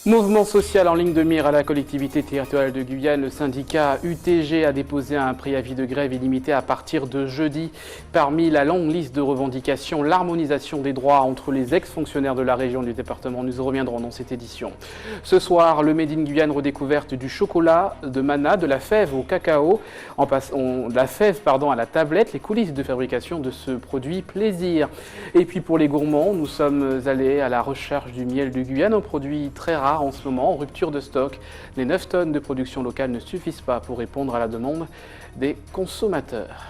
Mouvement social en ligne de mire à la collectivité territoriale de Guyane, le syndicat UTG a déposé un préavis de grève illimité à partir de jeudi. Parmi la longue liste de revendications, l'harmonisation des droits entre les ex-fonctionnaires de la région et du département. Nous y reviendrons dans cette édition. Ce soir, le Made in Guyane redécouverte du chocolat, de Mana, de la fève au cacao, de la fève à la tablette, les coulisses de fabrication de ce produit plaisir. Et puis pour les gourmands, nous sommes allés à la recherche du miel de Guyane, un produit très rare en ce moment, en rupture de stock. Les 9 tonnes de production locale ne suffisent pas pour répondre à la demande des consommateurs.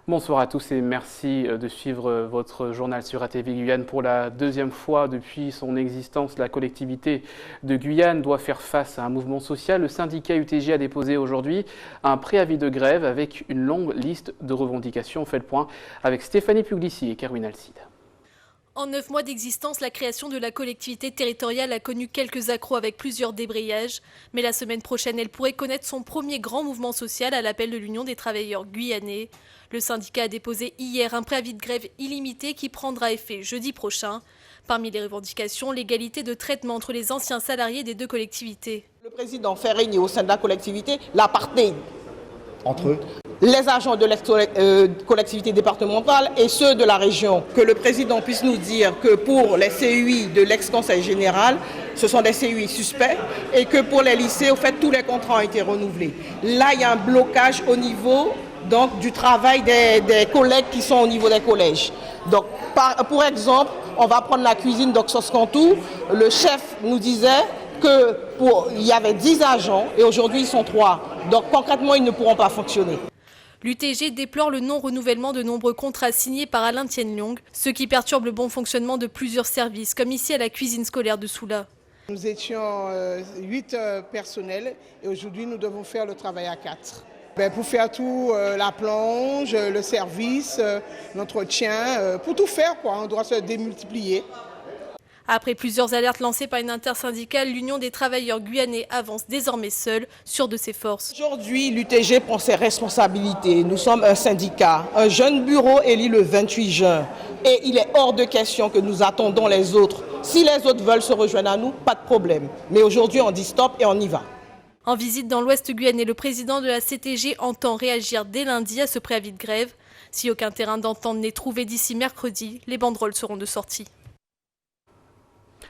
Bonsoir à tous et merci de suivre votre journal sur ATV Guyane. Pour la deuxième fois depuis son existence, la collectivité de Guyane doit faire face à un mouvement social. Le syndicat UTG a déposé aujourd'hui un préavis de grève avec une longue liste de revendications. On fait le point avec Stéphanie Puglici et Kerwin Alcide. En 9 mois d'existence, la création de la collectivité territoriale a connu quelques accros avec plusieurs débrayages. Mais la semaine prochaine, elle pourrait connaître son premier grand mouvement social à l'appel de l'Union des travailleurs guyanais. Le syndicat a déposé hier un préavis de grève illimité qui prendra effet jeudi prochain. Parmi les revendications, l'égalité de traitement entre les anciens salariés des deux collectivités. Le président fait régner au sein de la collectivité l'apartheid entre eux, les agents de la collectivité départementale et ceux de la région. Que le président puisse nous dire que pour les CUI de l'ex-conseil général, ce sont des CUI suspects et que pour les lycées, au fait, tous les contrats ont été renouvelés. Là, il y a un blocage au niveau donc, du travail des collègues qui sont au niveau des collèges. Donc, pour exemple, on va prendre la cuisine d'Oxos Cantou. Le chef nous disait qu'il y avait 10 agents et aujourd'hui, ils sont 3. Donc, concrètement, ils ne pourront pas fonctionner. L'UTG déplore le non-renouvellement de nombreux contrats signés par Alain Tienlong, ce qui perturbe le bon fonctionnement de plusieurs services, comme ici à la cuisine scolaire de Soula. Nous étions 8 personnels et aujourd'hui nous devons faire le travail à 4. Pour faire tout, la plonge, le service, l'entretien, pour tout faire, on doit se démultiplier. Après plusieurs alertes lancées par une intersyndicale, l'Union des travailleurs guyanais avance désormais seule, sûre de ses forces. Aujourd'hui, l'UTG prend ses responsabilités. Nous sommes un syndicat, un jeune bureau élu le 28 juin. Et il est hors de question que nous attendons les autres. Si les autres veulent se rejoindre à nous, pas de problème. Mais aujourd'hui, on dit stop et on y va. En visite dans l'Ouest guyanais, le président de la CTG entend réagir dès lundi à ce préavis de grève. Si aucun terrain d'entente n'est trouvé d'ici mercredi, les banderoles seront de sortie.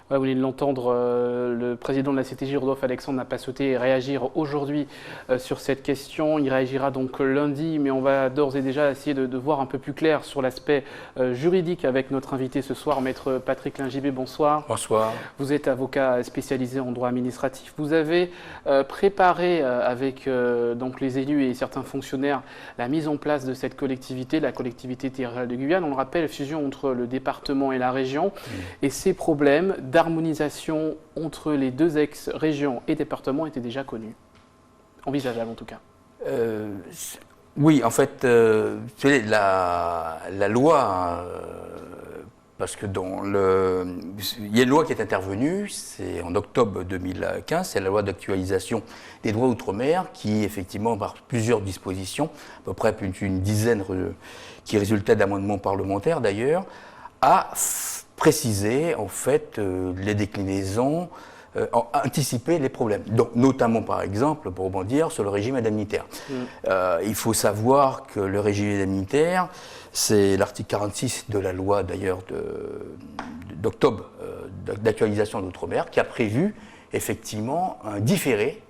Ouais, vous venez de l'entendre, le président de la CTG, Rodolphe Alexandre, n'a pas souhaité réagir aujourd'hui sur cette question. Il réagira donc lundi, mais on va d'ores et déjà essayer de voir un peu plus clair sur l'aspect juridique avec notre invité ce soir, maître Patrick Lingibé. Bonsoir. Bonsoir. Vous êtes avocat spécialisé en droit administratif. Vous avez préparé avec donc les élus et certains fonctionnaires la mise en place de cette collectivité, la collectivité territoriale de Guyane. On le rappelle, fusion entre le département et la région. Et ces problèmes d'harmonisation entre les deux ex-régions et départements étaient déjà connus, envisageables en tout cas. Oui, en fait, la loi, parce que il y a une loi qui est intervenue, c'est en octobre 2015, c'est la loi d'actualisation des droits outre-mer, qui effectivement, par plusieurs dispositions, à peu près une dizaine qui résultaient d'amendements parlementaires d'ailleurs, a préciser en fait les déclinaisons, anticiper les problèmes. Donc, notamment par exemple, pour rebondir sur le régime indemnitaire. Il faut savoir que le régime indemnitaire, c'est l'article 46 de la loi d'ailleurs d'octobre d'actualisation de l'outre-mer qui a prévu effectivement un différé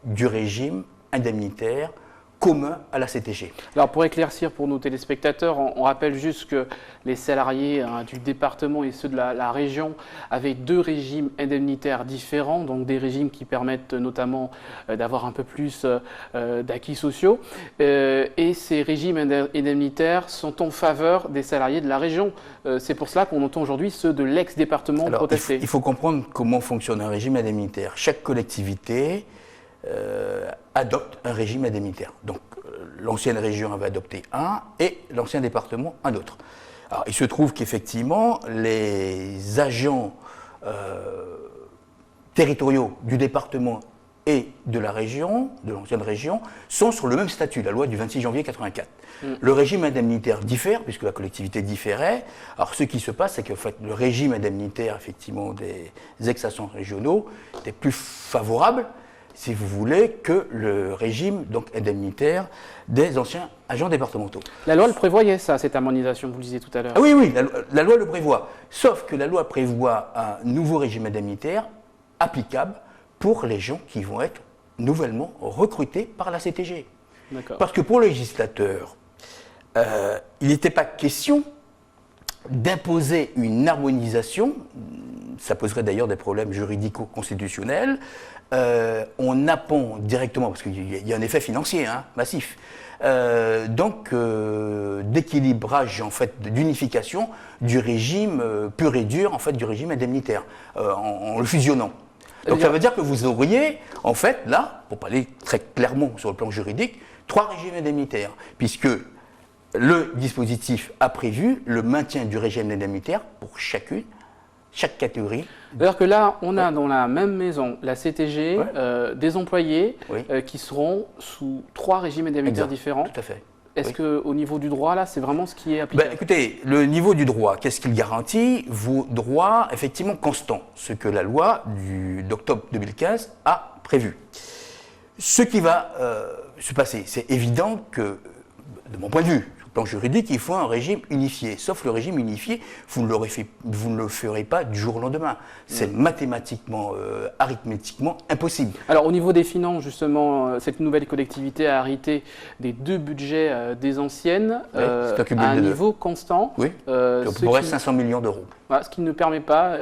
du régime indemnitaire commun à la CTG. Alors pour éclaircir pour nos téléspectateurs, on rappelle juste que les salariés du département et ceux de la région avaient deux régimes indemnitaires différents, donc des régimes qui permettent notamment d'avoir un peu plus d'acquis sociaux. Et ces régimes indemnitaires sont en faveur des salariés de la région. C'est pour cela qu'on entend aujourd'hui ceux de l'ex-département protester. Il faut comprendre comment fonctionne un régime indemnitaire. Chaque collectivité adopte un régime indemnitaire. Donc l'ancienne région avait adopté un et l'ancien département un autre. Alors il se trouve qu'effectivement les agents territoriaux du département et de la région, de l'ancienne région, sont sur le même statut, la loi du 26 janvier 84. Le régime indemnitaire diffère, puisque la collectivité différait. Alors ce qui se passe, c'est que en fait, le régime indemnitaire effectivement, des ex-agents régionaux était plus favorable, si vous voulez, que le régime donc, indemnitaire des anciens agents départementaux. La loi le prévoyait, ça, cette harmonisation, vous le disiez tout à l'heure. Ah oui, oui, la loi le prévoit. Sauf que la loi prévoit un nouveau régime indemnitaire applicable pour les gens qui vont être nouvellement recrutés par la CTG. Parce que pour le législateur, il n'était pas question d'imposer une harmonisation, ça poserait d'ailleurs des problèmes juridico-constitutionnels, on append directement, parce qu'il y a un effet financier massif, d'équilibrage, en fait, d'unification du régime pur et dur, en fait, du régime indemnitaire, en le fusionnant. Donc ça veut dire que vous auriez, en fait, là, pour parler très clairement sur le plan juridique, 3 régimes indemnitaires, puisque le dispositif a prévu le maintien du régime indemnitaire pour chaque catégorie. C'est-à-dire que là, on a dans la même maison la CTG, des employés qui seront sous 3 régimes indemnitaires différents. Tout à fait. Est-ce qu'au niveau du droit, là, c'est vraiment ce qui est appliqué? Écoutez, le niveau du droit, qu'est-ce qu'il garantit? Vos droits, effectivement, constants, ce que la loi d'octobre 2015 a prévu. Ce qui va se passer, c'est évident que, de mon point de vue, sur le plan juridique, il faut un régime unifié. Sauf le régime unifié, vous ne le ferez pas du jour au lendemain. C'est mathématiquement, arithmétiquement impossible. Alors au niveau des finances, justement, cette nouvelle collectivité a hérité des 2 budgets des anciennes à un niveau constant. Oui, pour 500 millions d'euros. Voilà, ce qui ne permet pas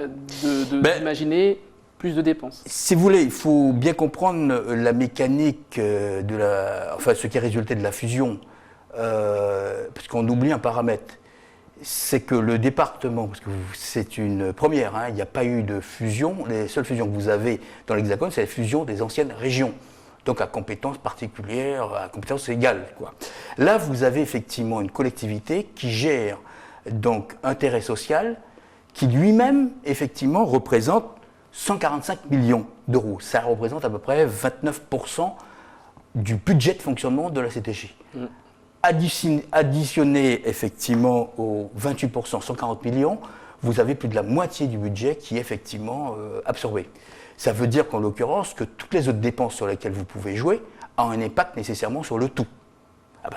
d'imaginer plus de dépenses. Si vous voulez, il faut bien comprendre la mécanique ce qui est résulté de la fusion. Parce qu'on oublie un paramètre, c'est que le département, parce que c'est une première, il n'y a pas eu de fusion, les seules fusions que vous avez dans l'Hexagone, c'est la fusion des anciennes régions, donc à compétences particulières, à compétences égales, quoi. Là, vous avez effectivement une collectivité qui gère donc intérêt social, qui lui-même, effectivement, représente 145 millions d'euros. Ça représente à peu près 29% du budget de fonctionnement de la CTG. Additionné effectivement aux 28%, 140 millions, vous avez plus de la moitié du budget qui est effectivement absorbé. Ça veut dire qu'en l'occurrence, que toutes les autres dépenses sur lesquelles vous pouvez jouer ont un impact nécessairement sur le tout.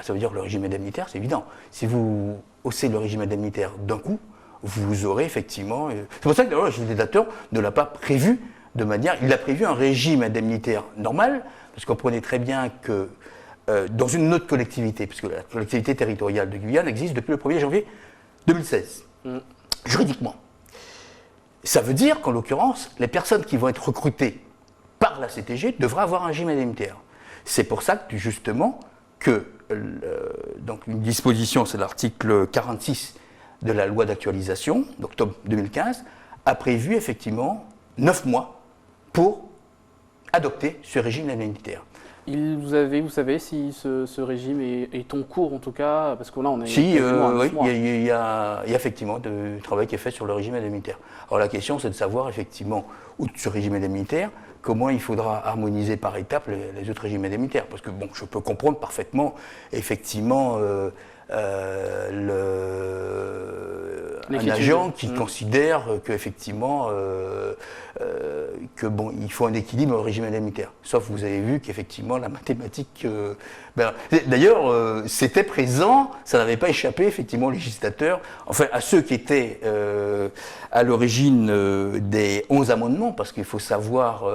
Ça veut dire que le régime indemnitaire, c'est évident. Si vous haussez le régime indemnitaire d'un coup, vous aurez effectivement... C'est pour ça que le législateur ne l'a pas prévu de manière... Il a prévu un régime indemnitaire normal, parce qu'on comprenait très bien que dans une autre collectivité, puisque la collectivité territoriale de Guyane existe depuis le 1er janvier 2016, juridiquement. Ça veut dire qu'en l'occurrence, les personnes qui vont être recrutées par la CTG devraient avoir un régime indemnitaire. C'est pour ça que, justement, donc une disposition, c'est l'article 46 de la loi d'actualisation d'octobre 2015, a prévu effectivement 9 mois pour adopter ce régime indemnitaire. Vous savez si ce régime est en cours, en tout cas, parce que là, on est... Si, oui, il y a effectivement du travail qui est fait sur le régime indemnitaire. Alors la question, c'est de savoir, effectivement, outre ce régime indemnitaire, comment il faudra harmoniser par étapes les autres régimes indemnitaires. Parce que, bon, je peux comprendre parfaitement, effectivement, un agent qui considère qu'effectivement, il faut un équilibre au régime indemnitaire. Sauf que vous avez vu qu'effectivement, la mathématique... D'ailleurs, c'était présent, ça n'avait pas échappé, effectivement, au législateur, enfin, à ceux qui étaient à l'origine des 11 amendements, parce qu'il faut savoir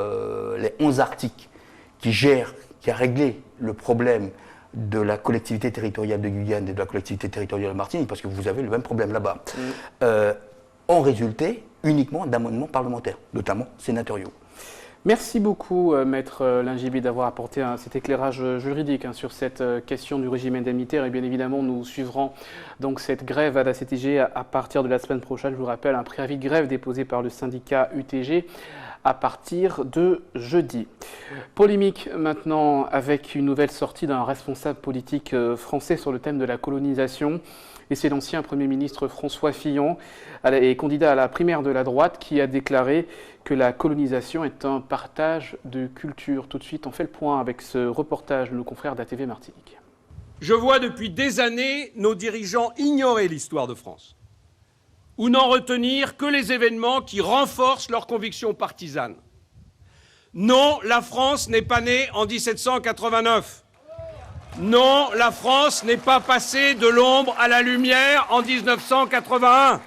les 11 articles qui a réglé le problème de la collectivité territoriale de Guyane et de la collectivité territoriale de Martinique, parce que vous avez le même problème là-bas, ont résulté uniquement d'amendements parlementaires, notamment sénatoriaux. Merci beaucoup, Maître Lingibi, d'avoir apporté cet éclairage juridique sur cette question du régime indemnitaire. Et bien évidemment, nous suivrons donc cette grève à la CTG à partir de la semaine prochaine. Je vous rappelle, un préavis de grève déposé par le syndicat UTG à partir de jeudi. Polémique maintenant avec une nouvelle sortie d'un responsable politique français sur le thème de la colonisation. Et c'est l'ancien Premier ministre François Fillon, et candidat à la primaire de la droite, qui a déclaré que la colonisation est un partage de culture. Tout de suite, on fait le point avec ce reportage de nos confrères d'ATV Martinique. Je vois depuis des années nos dirigeants ignorer l'histoire de France, ou n'en retenir que les événements qui renforcent leurs convictions partisanes. Non, la France n'est pas née en 1789. Non, la France n'est pas passée de l'ombre à la lumière en 1981.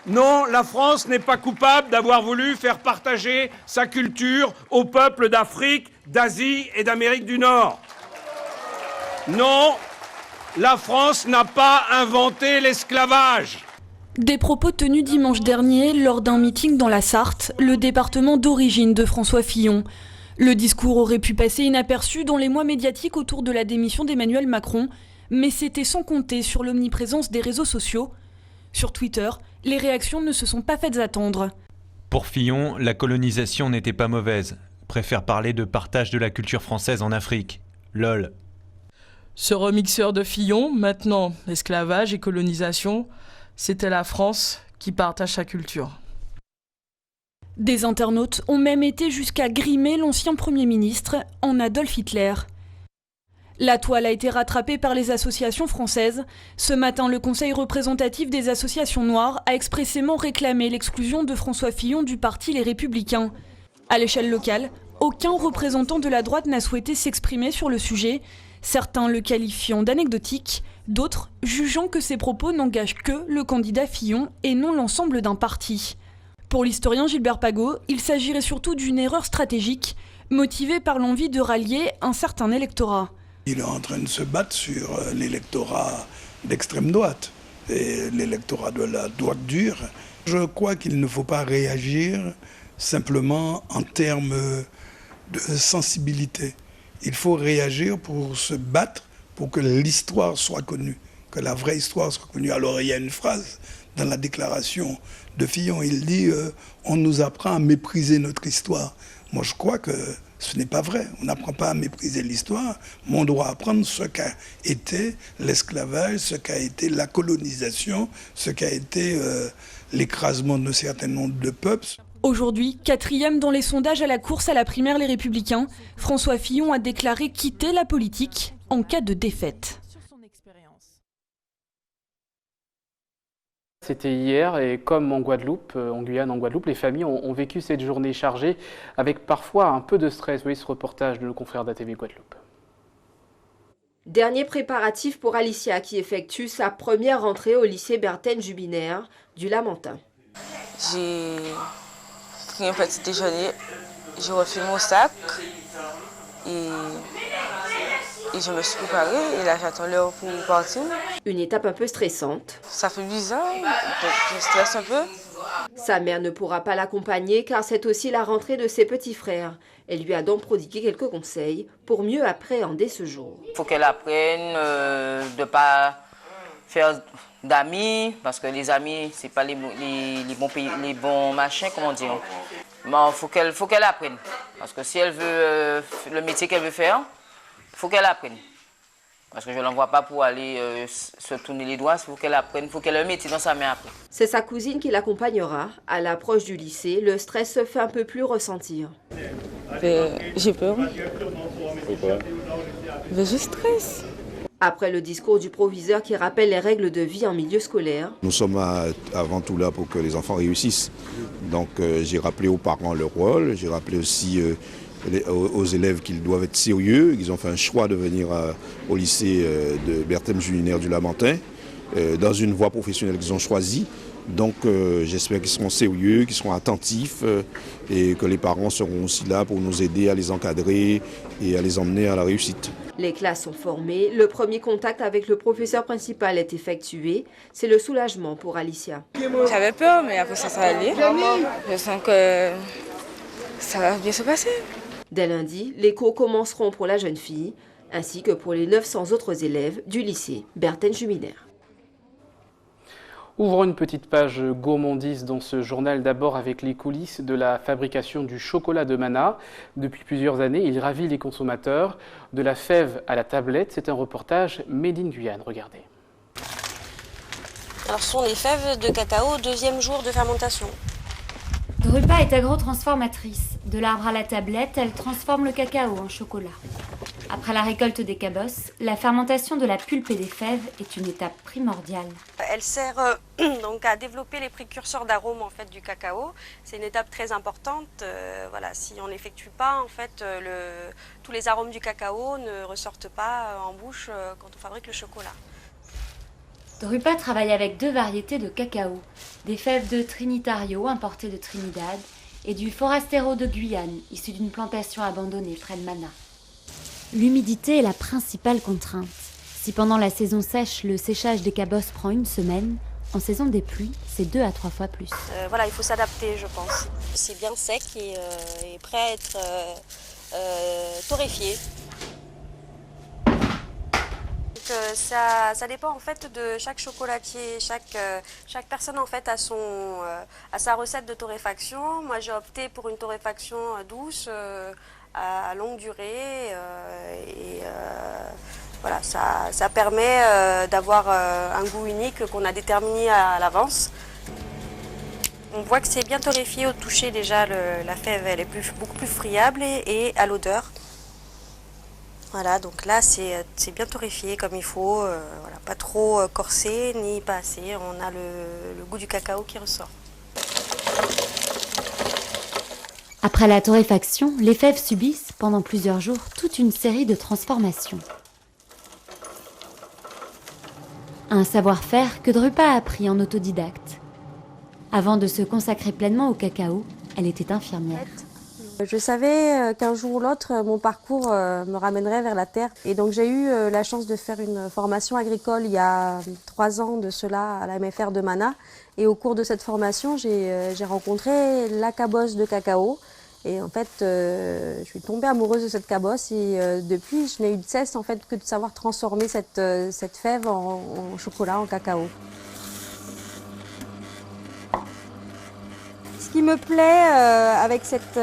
Non, la France n'est pas coupable d'avoir voulu faire partager sa culture aux peuples d'Afrique, d'Asie et d'Amérique du Nord. Non, la France n'a pas inventé l'esclavage. Des propos tenus dimanche dernier lors d'un meeting dans la Sarthe, le département d'origine de François Fillon. Le discours aurait pu passer inaperçu dans les mois médiatiques autour de la démission d'Emmanuel Macron, mais c'était sans compter sur l'omniprésence des réseaux sociaux. Sur Twitter, les réactions ne se sont pas faites attendre. Pour Fillon, la colonisation n'était pas mauvaise. Préfère parler de partage de la culture française en Afrique. LOL. Ce remixeur de Fillon, maintenant esclavage et colonisation, c'était la France qui partage sa culture. Des internautes ont même été jusqu'à grimer l'ancien Premier ministre en Adolf Hitler. La toile a été rattrapée par les associations françaises. Ce matin, le Conseil représentatif des associations noires a expressément réclamé l'exclusion de François Fillon du parti Les Républicains. À l'échelle locale, aucun représentant de la droite n'a souhaité s'exprimer sur le sujet, certains le qualifiant d'anecdotique, d'autres jugeant que ces propos n'engagent que le candidat Fillon et non l'ensemble d'un parti. Pour l'historien Gilbert Pagot, il s'agirait surtout d'une erreur stratégique, motivée par l'envie de rallier un certain électorat. Il est en train de se battre sur l'électorat d'extrême droite et l'électorat de la droite dure. Je crois qu'il ne faut pas réagir simplement en termes de sensibilité. Il faut réagir pour se battre pour que l'histoire soit connue, que la vraie histoire soit connue. Alors il y a une phrase dans la déclaration de Fillon, il dit on nous apprend à mépriser notre histoire. Moi je crois que ce n'est pas vrai, on n'apprend pas à mépriser l'histoire, mais on doit apprendre ce qu'a été l'esclavage, ce qu'a été la colonisation, ce qu'a été l'écrasement d'un certain nombre de peuples. Aujourd'hui, 4e dans les sondages à la course à la primaire Les Républicains, François Fillon a déclaré quitter la politique en cas de défaite. C'était hier et comme en Guadeloupe, en Guyane, en Guadeloupe, les familles ont vécu cette journée chargée avec parfois un peu de stress. Vous voyez ce reportage de nos confrères d'ATV Guadeloupe. Dernier préparatif pour Alicia qui effectue sa première rentrée au lycée Berthen Jubiner du Lamentin. J'ai pris un petit déjeuner, j'ai refait mon sac et je me suis préparée et là j'attends l'heure pour partir. Une étape un peu stressante. Ça fait bizarre, je stresse un peu. Sa mère ne pourra pas l'accompagner car c'est aussi la rentrée de ses petits frères. Elle lui a donc prodigué quelques conseils pour mieux appréhender ce jour. Il faut qu'elle apprenne de ne pas faire d'amis, parce que les amis, ce n'est pas les bons machins, comment dire. Mais il faut qu'elle apprenne. Parce que si elle veut le métier qu'elle veut faire, il faut qu'elle apprenne. Parce que je ne l'envoie pas pour aller se tourner les doigts, il faut qu'elle apprenne, il faut qu'elle ait un métier dans sa main après. C'est sa cousine qui l'accompagnera. À l'approche du lycée, le stress se fait un peu plus ressentir. J'ai peur. Pourquoi? Je stresse. Après le discours du proviseur qui rappelle les règles de vie en milieu scolaire. Nous sommes avant tout là pour que les enfants réussissent. Donc j'ai rappelé aux parents leur rôle, j'ai rappelé aussi aux élèves qu'ils doivent être sérieux. Ils ont fait un choix de venir au lycée de Berthen Jubiner du Lamentin, dans une voie professionnelle qu'ils ont choisie. Donc j'espère qu'ils seront sérieux, qu'ils seront attentifs et que les parents seront aussi là pour nous aider à les encadrer et à les emmener à la réussite. Les classes sont formées, le premier contact avec le professeur principal est effectué. C'est le soulagement pour Alicia. J'avais peur, mais après ça allait. Je sens que ça va bien se passer. Dès lundi, les cours commenceront pour la jeune fille, ainsi que pour les 900 autres élèves du lycée Berthen Jubiner. Ouvrons une petite page gourmandise dans ce journal, d'abord avec les coulisses de la fabrication du chocolat de Mana. Depuis plusieurs années, il ravit les consommateurs. De la fève à la tablette, c'est un reportage Made in Guyane. Regardez. Alors ce sont les fèves de cacao, deuxième jour de fermentation. Drupa est agrotransformatrice. De l'arbre à la tablette, elle transforme le cacao en chocolat. Après la récolte des cabosses, la fermentation de la pulpe et des fèves est une étape primordiale. Elle sert donc à développer les précurseurs d'arômes en fait du cacao. C'est une étape très importante. Voilà, si on n'effectue pas en fait tous les arômes du cacao ne ressortent pas en bouche quand on fabrique le chocolat. Drupa travaille avec 2 variétés de cacao, des fèves de Trinitario importées de Trinidad et du Forastero de Guyane, issu d'une plantation abandonnée près de Mana. L'humidité est la principale contrainte. Si pendant la saison sèche, le séchage des cabosses prend 1 semaine, en saison des pluies, c'est 2 à 3 fois plus. Voilà, il faut s'adapter, je pense. C'est bien sec et prêt à être torréfié. Ça dépend en fait de chaque chocolatier, chaque personne en fait a sa recette de torréfaction. Moi j'ai opté pour une torréfaction douce, à longue durée voilà, ça permet d'avoir un goût unique qu'on a déterminé à l'avance. On voit que c'est bien torréfié au toucher déjà, la fève elle est beaucoup plus friable et à l'odeur. Voilà, donc là c'est bien torréfié comme il faut, voilà, pas trop corsé ni pas assez, on a le goût du cacao qui ressort. Après la torréfaction, les fèves subissent pendant plusieurs jours toute une série de transformations. Un savoir-faire que Drupa a appris en autodidacte. Avant de se consacrer pleinement au cacao, elle était infirmière. Je savais qu'un jour ou l'autre, mon parcours me ramènerait vers la terre. Et donc j'ai eu la chance de faire une formation agricole il y a 3 ans de cela à la MFR de Mana. Et au cours de cette formation, j'ai rencontré la cabosse de cacao. Et en fait, je suis tombée amoureuse de cette cabosse et depuis, je n'ai eu de cesse en fait, que de savoir transformer cette fève en chocolat, en cacao. Ce qui me plaît avec cette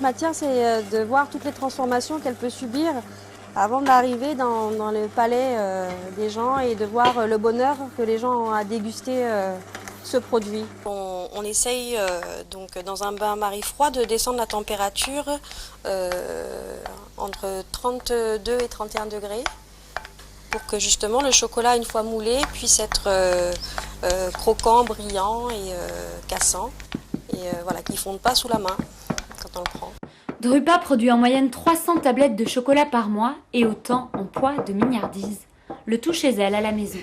matière, c'est de voir toutes les transformations qu'elle peut subir avant d'arriver dans le palais des gens et de voir le bonheur que les gens ont à déguster ce produit. On essaye donc dans un bain-marie froid de descendre la température entre 32 et 31 degrés pour que justement le chocolat, une fois moulé, puisse être croquant, brillant et cassant. Et voilà, qui ne fonde pas sous la main quand on le prend. Drupa produit en moyenne 300 tablettes de chocolat par mois et autant en poids de mignardise. Le tout chez elle, à la maison.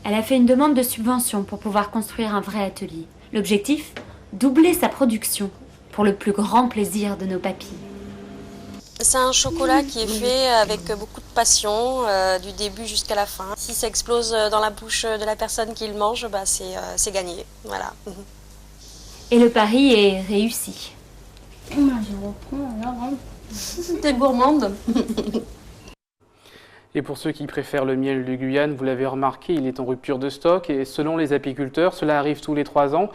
Elle a fait une demande de subvention pour pouvoir construire un vrai atelier. L'objectif ? Doubler sa production, pour le plus grand plaisir de nos papilles. C'est un chocolat qui est fait avec beaucoup de passion, du début jusqu'à la fin. Si ça explose dans la bouche de la personne qui le mange, bah c'est gagné. Voilà. Et le pari est réussi. T'es gourmande. Et pour ceux qui préfèrent le miel de Guyane, vous l'avez remarqué, il est en rupture de stock et selon les apiculteurs, cela arrive tous les 3 ans.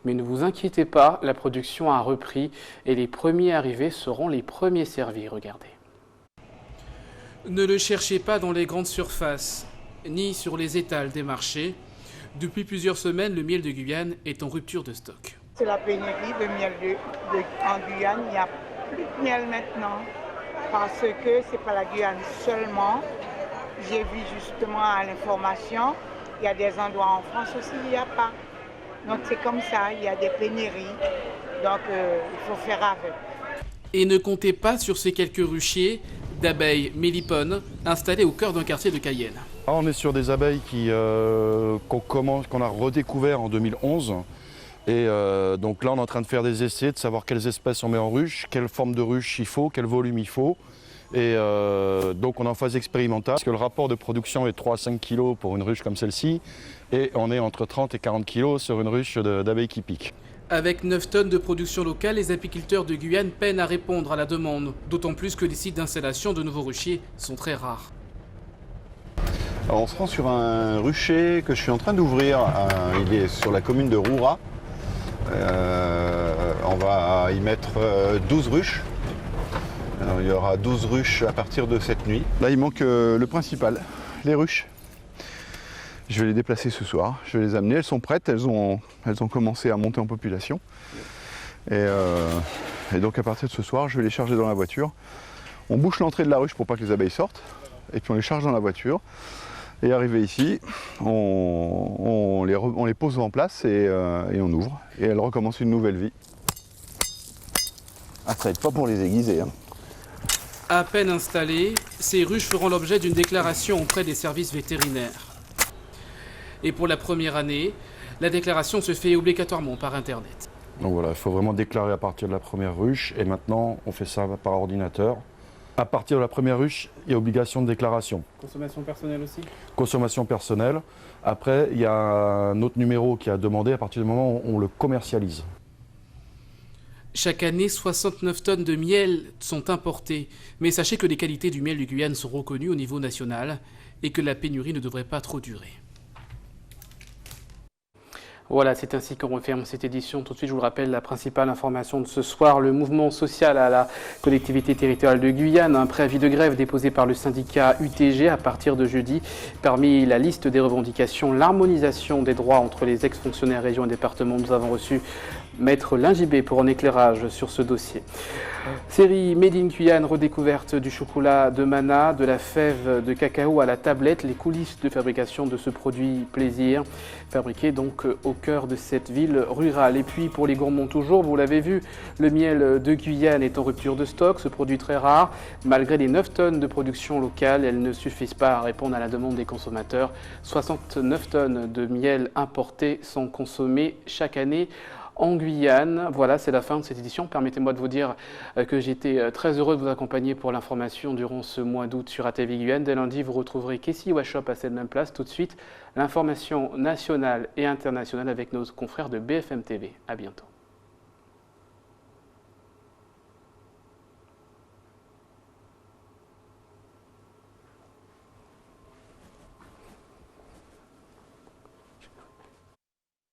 Mais ne vous inquiétez pas, la production a repris et les premiers arrivés seront les premiers servis. Regardez. Ne le cherchez pas dans les grandes surfaces, ni sur les étals des marchés. Depuis plusieurs semaines, le miel de Guyane est en rupture de stock. C'est la pénurie de miel en Guyane. Il n'y a plus de miel maintenant parce que ce n'est pas la Guyane seulement. J'ai vu justement à l'information, il y a des endroits en France aussi où il n'y a pas. Donc c'est comme ça, il y a des pénuries. Donc il faut faire avec. Et ne comptez pas sur ces quelques ruchiers d'abeilles mélipones installés au cœur d'un quartier de Cayenne. On est sur des abeilles qu'on a redécouvert en 2011. Et donc là, on est en train de faire des essais, de savoir quelles espèces on met en ruche, quelle forme de ruche il faut, quel volume il faut. Et donc on est en phase expérimentale, parce que le rapport de production est 3 à 5 kg pour une ruche comme celle-ci, et on est entre 30 et 40 kg sur une ruche d'abeilles qui piquent. Avec 9 tonnes de production locale, les apiculteurs de Guyane peinent à répondre à la demande, d'autant plus que les sites d'installation de nouveaux ruchiers sont très rares. Alors on se rend sur un rucher que je suis en train d'ouvrir. Il est sur la commune de Roura. On va y mettre 12 ruches. Alors, il y aura 12 ruches à partir de cette nuit. Là, il manque le principal, les ruches. Je vais les déplacer ce soir. Je vais les amener. Elles sont prêtes. Elles ont commencé à monter en population. Et donc, à partir de ce soir, je vais les charger dans la voiture. On bouche l'entrée de la ruche pour pas que les abeilles sortent. Et puis, on les charge dans la voiture. Et arrivé ici, on les pose en place et on ouvre. Et elles recommencent une nouvelle vie. Ah, ça va être pas pour les aiguiser. Hein. À peine installées, ces ruches feront l'objet d'une déclaration auprès des services vétérinaires. Et pour la première année, la déclaration se fait obligatoirement par Internet. Donc voilà, il faut vraiment déclarer à partir de la première ruche. Et maintenant, on fait ça par ordinateur. À partir de la première ruche, il y a obligation de déclaration. Consommation personnelle aussi ? Consommation personnelle. Après, il y a un autre numéro qui a demandé à partir du moment où on le commercialise. Chaque année, 69 tonnes de miel sont importées. Mais sachez que les qualités du miel du Guyane sont reconnues au niveau national et que la pénurie ne devrait pas trop durer. Voilà, c'est ainsi qu'on referme cette édition. Tout de suite, je vous rappelle la principale information de ce soir. Le mouvement social à la collectivité territoriale de Guyane, un préavis de grève déposé par le syndicat UTG à partir de jeudi. Parmi la liste des revendications, l'harmonisation des droits entre les ex-fonctionnaires régions et départements. Nous avons reçu Maître Lingibé pour un éclairage sur ce dossier. Série Made in Guyane, redécouverte du chocolat de Mana, de la fève de cacao à la tablette, les coulisses de fabrication de ce produit plaisir, fabriqué donc au cœur de cette ville rurale. Et puis pour les gourmands toujours, vous l'avez vu, le miel de Guyane est en rupture de stock, ce produit très rare. Malgré les 9 tonnes de production locale, elles ne suffisent pas à répondre à la demande des consommateurs. 69 tonnes de miel importé sont consommées chaque année en Guyane. Voilà, c'est la fin de cette édition. Permettez-moi de vous dire que j'étais très heureux de vous accompagner pour l'information durant ce mois d'août sur ATV Guyane. Dès lundi, vous retrouverez Kessie Washop à cette même place. Tout de suite, l'information nationale et internationale avec nos confrères de BFM TV. À bientôt.